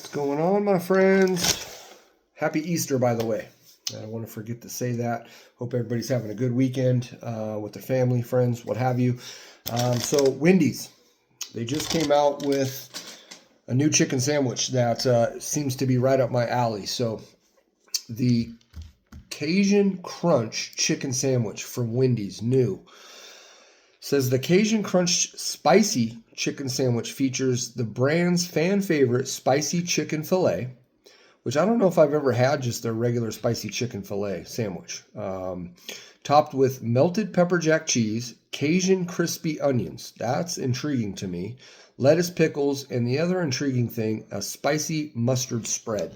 What's going on, my friends? Happy Easter, by the way. I don't want to forget to say that. Hope everybody's having a good weekend with their family, friends, what have you. So Wendy's, they just came out with a new chicken sandwich that seems to be right up my alley. So the Cajun Crunch chicken sandwich from Wendy's, new. Says the Cajun Crunch spicy chicken sandwich features the brand's fan favorite spicy chicken fillet, which I don't know if I've ever had just their regular spicy chicken fillet sandwich. Topped with melted pepper jack cheese, Cajun crispy onions. That's intriguing to me. Lettuce, pickles, and the other intriguing thing, a spicy mustard spread.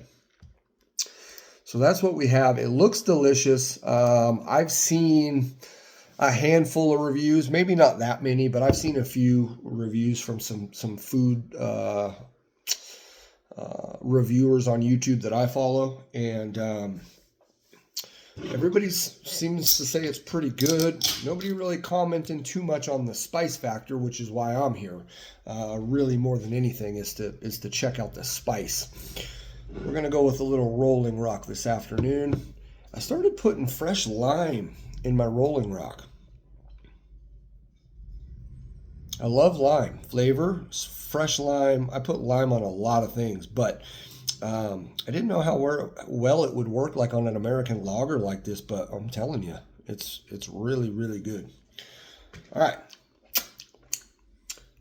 So that's what we have. It looks delicious. I've seen a handful of reviews, maybe not that many, but I've seen a few reviews from some food reviewers on YouTube that I follow, and everybody seems to say it's pretty good. Nobody really commenting too much on the spice factor, which is why I'm here. Really, more than anything, is to check out the spice. We're gonna go with a little Rolling Rock this afternoon. I started putting fresh lime in my Rolling Rock. I love lime flavor, fresh lime. I put lime on a lot of things, but I didn't know how well it would work like on an American lager like this, but I'm telling you, it's really, really good. All right.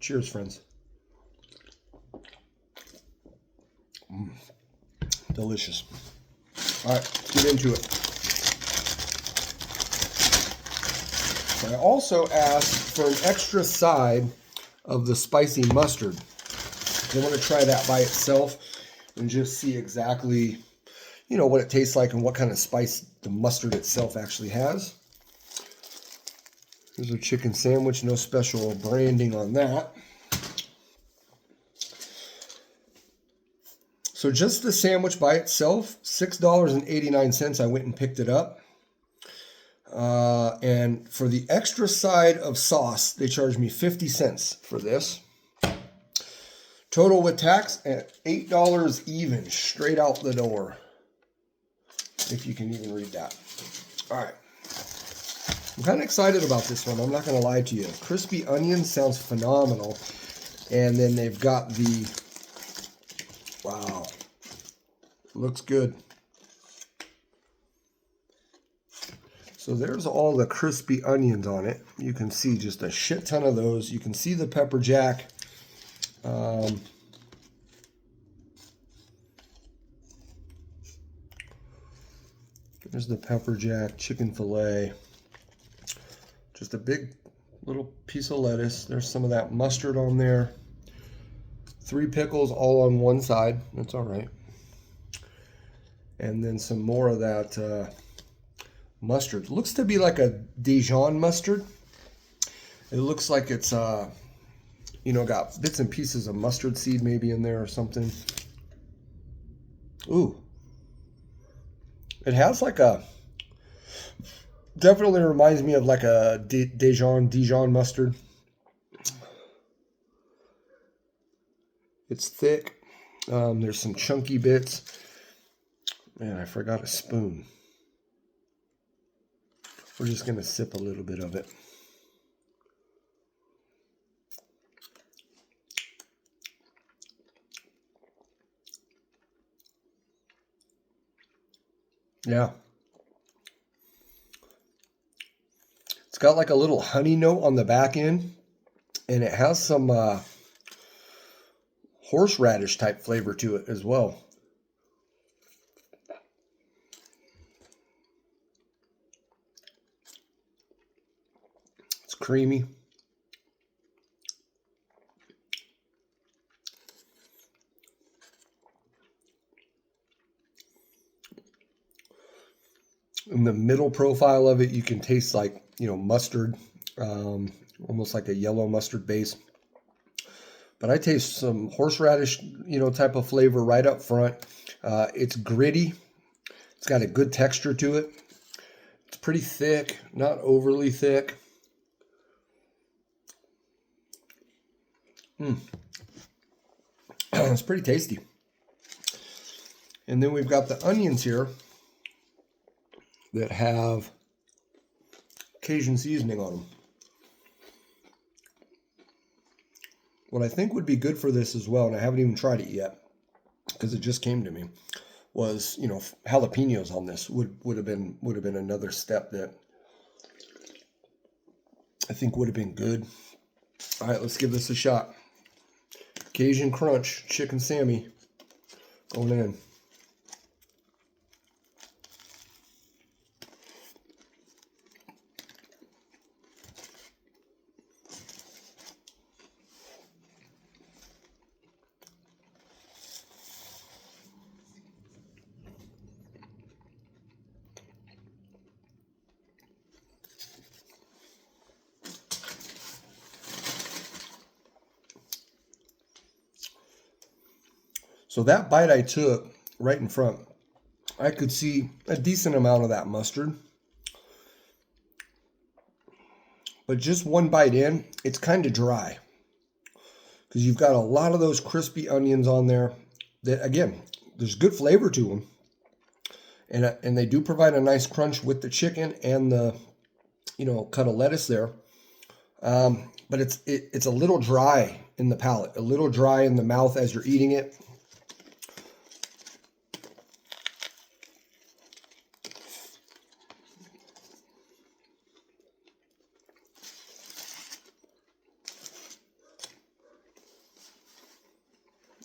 Cheers, friends. Delicious. All right, let's get into it. I also asked for an extra side of the spicy mustard. I want to try that by itself and just see exactly, what it tastes like and what kind of spice the mustard itself actually has. Here's a chicken sandwich, no special branding on that. So just the sandwich by itself, $6.89. I went and picked it up. And for the extra side of sauce, they charged me 50 cents for this. Total with tax at $8 even, straight out the door. If you can even read that. All right. I'm kind of excited about this one. I'm not going to lie to you. Crispy onion sounds phenomenal. And then they've got the... Wow. Looks good. So there's all the crispy onions on it. You can see just a shit ton of those. You can see the pepper jack. There's the pepper jack, chicken fillet. Just a big little piece of lettuce. There's some of that mustard on there. 3 pickles all on one side. That's all right. And then some more of that mustard. Looks to be like a Dijon mustard. It looks like it's got bits and pieces of mustard seed maybe in there or something. Ooh. It has like definitely reminds me of like a Dijon mustard. It's thick. There's some chunky bits. Man, I forgot a spoon. We're just going to sip a little bit of it. Yeah. It's got like a little honey note on the back end, and it has some horseradish type flavor to it as well. It's creamy. In the middle profile of it, you can taste like, mustard, almost like a yellow mustard base. But I taste some horseradish, type of flavor right up front. It's gritty. It's got a good texture to it. It's pretty thick, not overly thick. It's pretty tasty. And then we've got the onions here that have Cajun seasoning on them. What I think would be good for this as well, and I haven't even tried it yet because it just came to me, was, you know, jalapenos on this would have been another step that I think would have been good. All right, let's give this a shot. Cajun Crunch Chicken Sammy going in. So that bite I took right in front, I could see a decent amount of that mustard. But just one bite in, it's kind of dry. Because you've got a lot of those crispy onions on there that, again, there's good flavor to them. And they do provide a nice crunch with the chicken and the, you know, cut of lettuce there. But it's a little dry in the palate, a little dry in the mouth as you're eating it.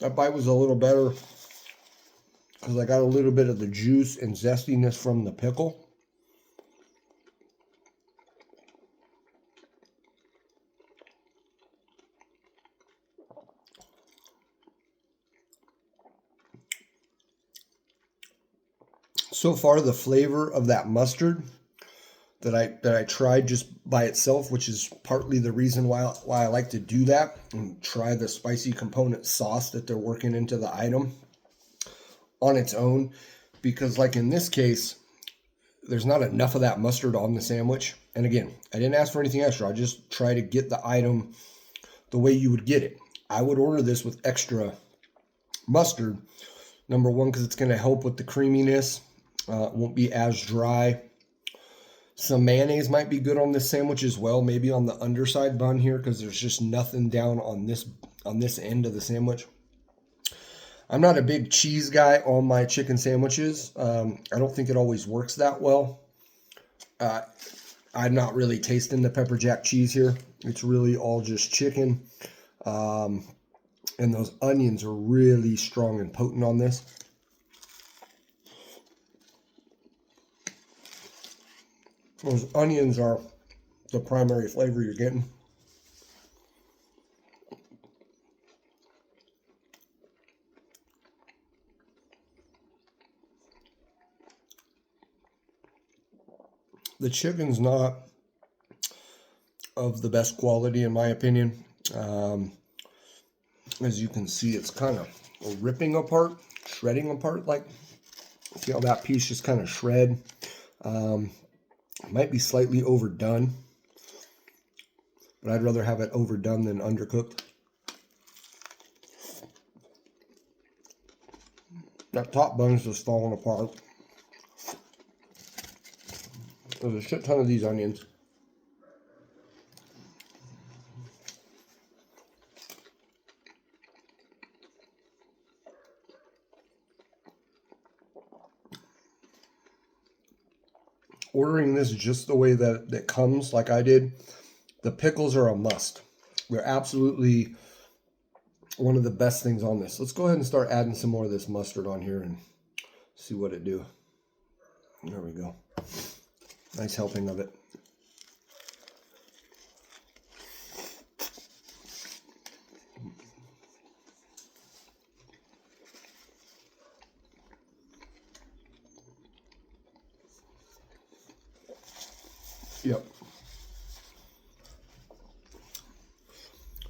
That bite was a little better because I got a little bit of the juice and zestiness from the pickle. So far, the flavor of that mustard that I tried just by itself, which is partly the reason why I like to do that and try the spicy component sauce that they're working into the item on its own, because like in this case, there's not enough of that mustard on the sandwich. And again, I didn't ask for anything extra. I just try to get the item the way you would get it. I would order this with extra mustard. Number one, because it's going to help with the creaminess. It won't be as dry. Some mayonnaise might be good on this sandwich as well, maybe on the underside bun here, because there's just nothing down on this end of the sandwich. I'm not a big cheese guy on my chicken sandwiches. I don't think it always works that well. I'm not really tasting the pepper jack cheese here. It's really all just chicken. And those onions are really strong and potent on this. Those onions are the primary flavor you're getting. The chicken's not of the best quality in my opinion. As you can see, it's kind of ripping apart, shredding apart. Like, see how that piece just kind of shred? Might be slightly overdone, but I'd rather have it overdone than undercooked. That top bun's just falling apart. There's a shit ton of these onions. Ordering this just the way that it comes, like I did, the pickles are a must. They're absolutely one of the best things on this. Let's go ahead and start adding some more of this mustard on here and see what it do. There we go. Nice helping of it. Yep.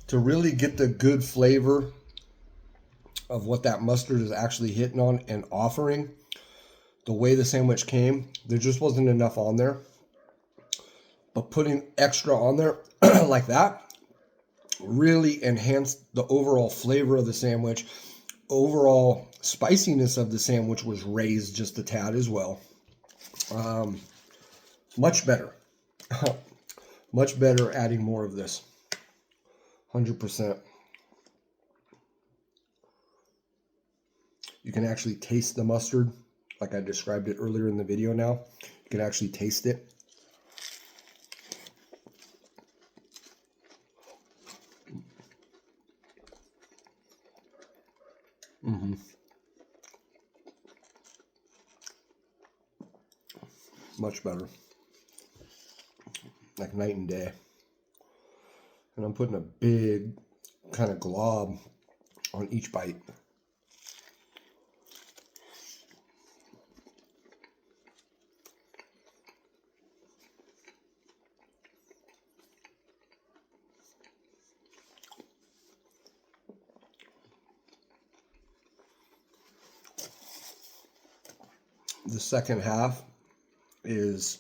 To really get the good flavor of what that mustard is actually hitting on and offering, the way the sandwich came, there just wasn't enough on there. But putting extra on there like that really enhanced the overall flavor of the sandwich overall spiciness of the sandwich was raised just a tad as well. Much better. Much better adding more of this. 100%. You can actually taste the mustard, like I described it earlier in the video now. You can actually taste it. Much better. Like night and day. And I'm putting a big kind of glob on each bite. The second half is,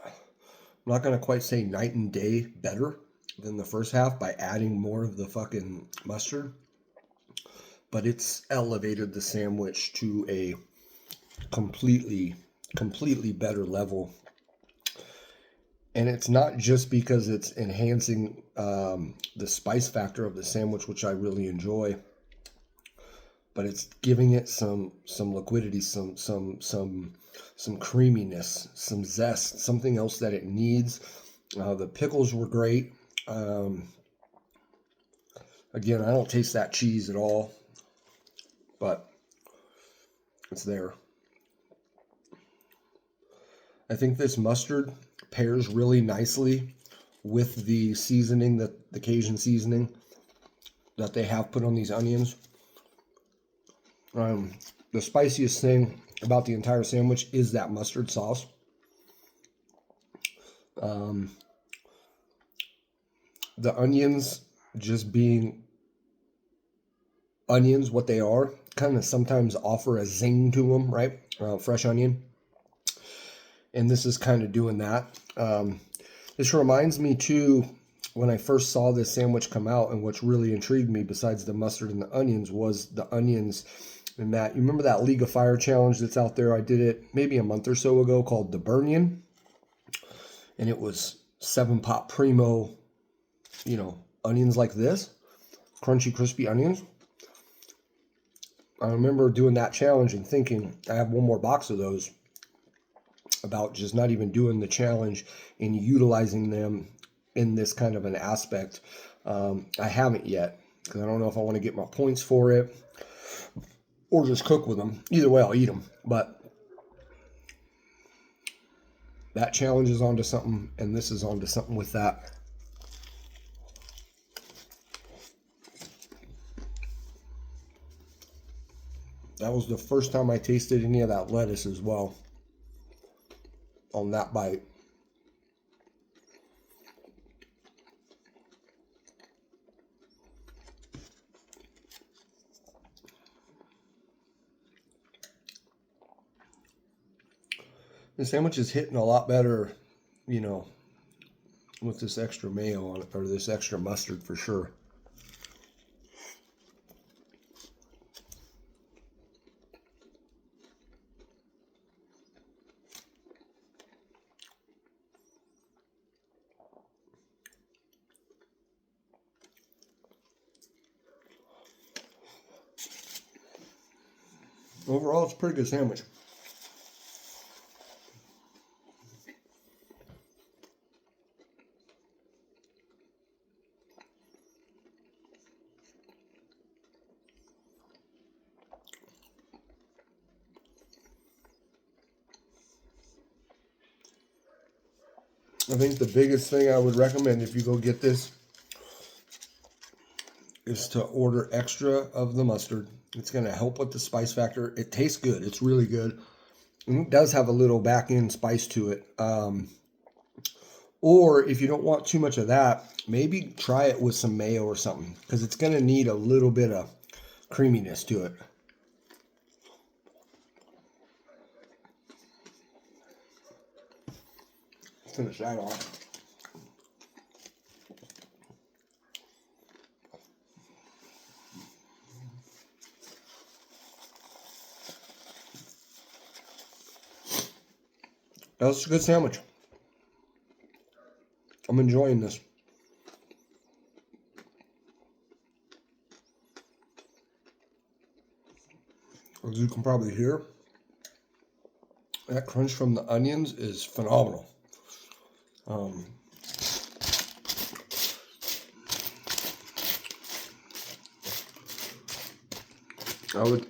I'm not going to quite say night and day better than the first half by adding more of the fucking mustard, but it's elevated the sandwich to a completely better level. And it's not just because it's enhancing the spice factor of the sandwich, which I really enjoy, but it's giving it some liquidity, some creaminess, some zest, something else that it needs. The pickles were great. Again, I don't taste that cheese at all, but it's there. I think this mustard pairs really nicely with the seasoning, the Cajun seasoning that they have put on these onions. The spiciest thing about the entire sandwich is that mustard sauce. The onions, just being onions, what they are, kind of sometimes offer a zing to them, right? Fresh onion. And this is kind of doing that. This reminds me too, when I first saw this sandwich come out, and what's really intrigued me besides the mustard and the onions was the onions. And that, you remember that League of Fire challenge that's out there? I did it maybe a month or so ago called the Burnian. And it was 7-pot primo, onions like this. Crunchy, crispy onions. I remember doing that challenge and thinking, I have one more box of those, about just not even doing the challenge and utilizing them in this kind of an aspect. I haven't yet, because I don't know if I want to get my points for it or just cook with them. Either way, I'll eat them. But that challenge is onto something, and this is onto something with that. That was the first time I tasted any of that lettuce as well on that bite. The sandwich is hitting a lot better, with this extra mayo on it, or this extra mustard for sure. Overall, it's a pretty good sandwich. I think the biggest thing I would recommend if you go get this is to order extra of the mustard. It's going to help with the spice factor. It tastes good. It's really good. And it does have a little back end spice to it. Or if you don't want too much of that, maybe try it with some mayo or something, because it's going to need a little bit of creaminess to it. Finish that off. That's a good sandwich. I'm enjoying this. As you can probably hear, that crunch from the onions is phenomenal.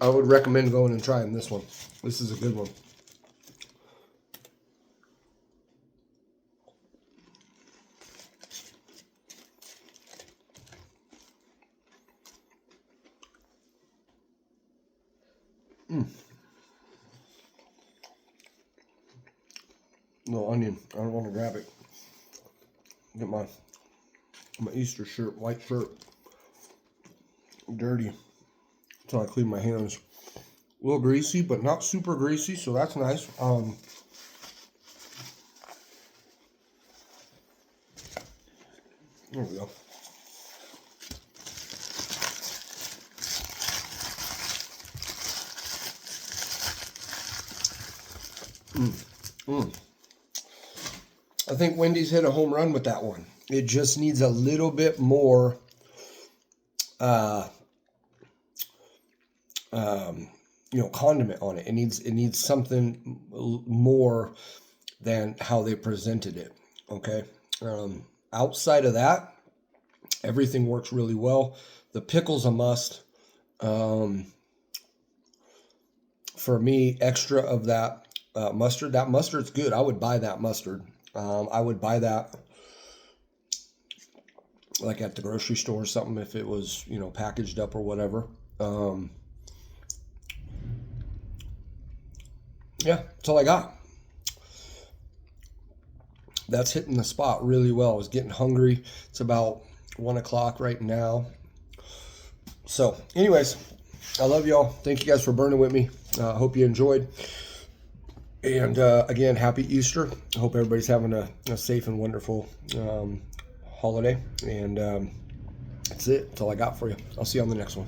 I would recommend going and trying this one. This is a good one. No onion. I don't want to grab it. Get my Easter shirt, white shirt, dirty until I clean my hands. A little greasy, but not super greasy, so that's nice. There we go. I think Wendy's hit a home run with that one. It just needs a little bit more condiment on it. It needs something more than how they presented it. Okay. Outside of that, everything works really well. The pickle's a must. For me, extra of that mustard. That mustard's good. I would buy that mustard. I would buy that like at the grocery store or something if it was, packaged up or whatever. Yeah, that's all I got. That's hitting the spot really well. I was getting hungry. It's about 1 o'clock right now. So, anyways, I love y'all. Thank you guys for burning with me. I hope you enjoyed. And again, happy Easter. I hope everybody's having a safe and wonderful holiday. And that's it. That's all I got for you. I'll see you on the next one.